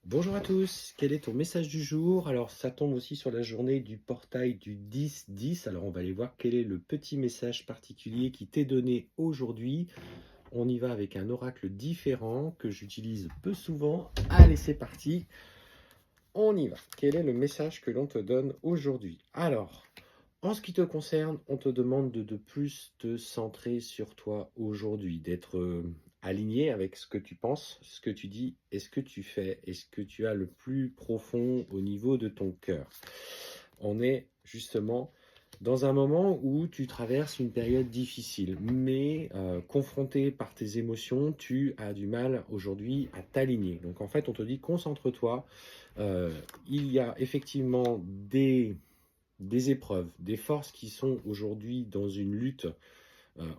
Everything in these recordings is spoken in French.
Bonjour à tous, quel est ton message du jour? Alors ça tombe aussi sur la journée du portail du 10-10, alors on va aller voir quel est le petit message particulier qui t'est donné aujourd'hui. On y va avec un oracle différent que j'utilise peu souvent. Allez, c'est parti, on y va. Quel est le message que l'on te donne aujourd'hui? Alors, en ce qui te concerne, on te demande de plus te centrer sur toi aujourd'hui, d'être aligné avec ce que tu penses, ce que tu dis et ce que tu fais, et ce que tu as le plus profond au niveau de ton cœur. On est justement dans un moment où tu traverses une période difficile, mais confronté par tes émotions, tu as du mal aujourd'hui à t'aligner. Donc en fait, on te dit concentre-toi. Euh, il y a effectivement des épreuves, des forces qui sont aujourd'hui dans une lutte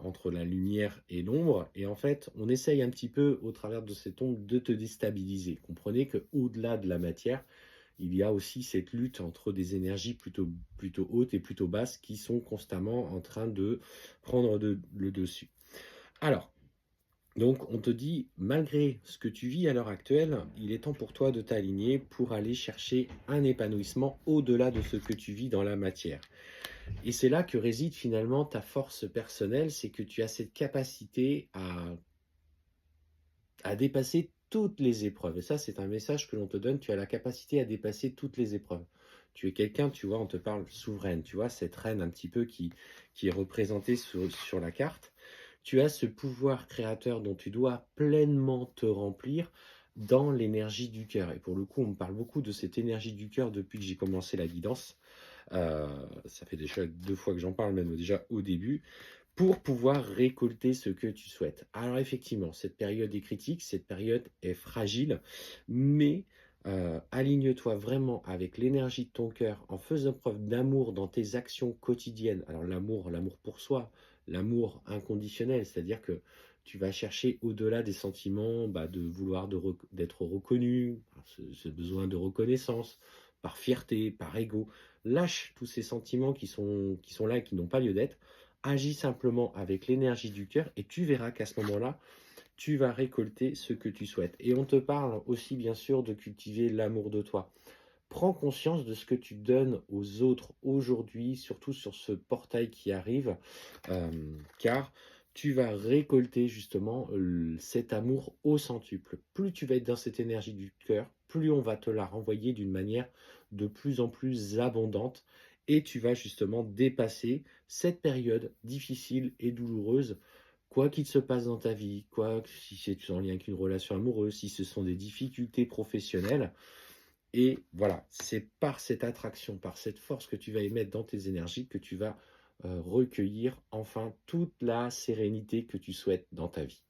entre la lumière et l'ombre. Et en fait, on essaye un petit peu, au travers de cette ombre, de te déstabiliser. Comprenez qu'au-delà de la matière, il y a aussi cette lutte entre des énergies plutôt hautes et plutôt basses qui sont constamment en train de prendre le dessus. Alors, donc, on te dit, malgré ce que tu vis à l'heure actuelle, il est temps pour toi de t'aligner pour aller chercher un épanouissement au-delà de ce que tu vis dans la matière. Et c'est là que réside finalement ta force personnelle, c'est que tu as cette capacité à dépasser toutes les épreuves. Et ça, c'est un message que l'on te donne, tu as la capacité à dépasser toutes les épreuves. Tu es quelqu'un, tu vois, on te parle souveraine, tu vois, cette reine un petit peu qui est représentée sur la carte. Tu as ce pouvoir créateur dont tu dois pleinement te remplir dans l'énergie du cœur. Et pour le coup, on me parle beaucoup de cette énergie du cœur depuis que j'ai commencé la guidance. Ça fait déjà 2 fois que j'en parle, même déjà au début, pour pouvoir récolter ce que tu souhaites. Alors effectivement, cette période est critique, cette période est fragile, mais aligne-toi vraiment avec l'énergie de ton cœur en faisant preuve d'amour dans tes actions quotidiennes. Alors l'amour pour soi, l'amour inconditionnel, c'est-à-dire que tu vas chercher au-delà des sentiments de vouloir d'être reconnu, ce besoin de reconnaissance, par fierté, par ego. Lâche tous ces sentiments qui sont là et qui n'ont pas lieu d'être. Agis simplement avec l'énergie du cœur et tu verras qu'à ce moment-là, tu vas récolter ce que tu souhaites. Et on te parle aussi bien sûr de cultiver l'amour de toi. Prends conscience de ce que tu donnes aux autres aujourd'hui, surtout sur ce portail qui arrive, car tu vas récolter justement cet amour au centuple. Plus tu vas être dans cette énergie du cœur, plus on va te la renvoyer d'une manière de plus en plus abondante et tu vas justement dépasser cette période difficile et douloureuse. Quoi qu'il se passe dans ta vie, quoi, si c'est en lien avec une relation amoureuse, si ce sont des difficultés professionnelles, et voilà, c'est par cette attraction, par cette force que tu vas émettre dans tes énergies que tu vas recueillir enfin toute la sérénité que tu souhaites dans ta vie.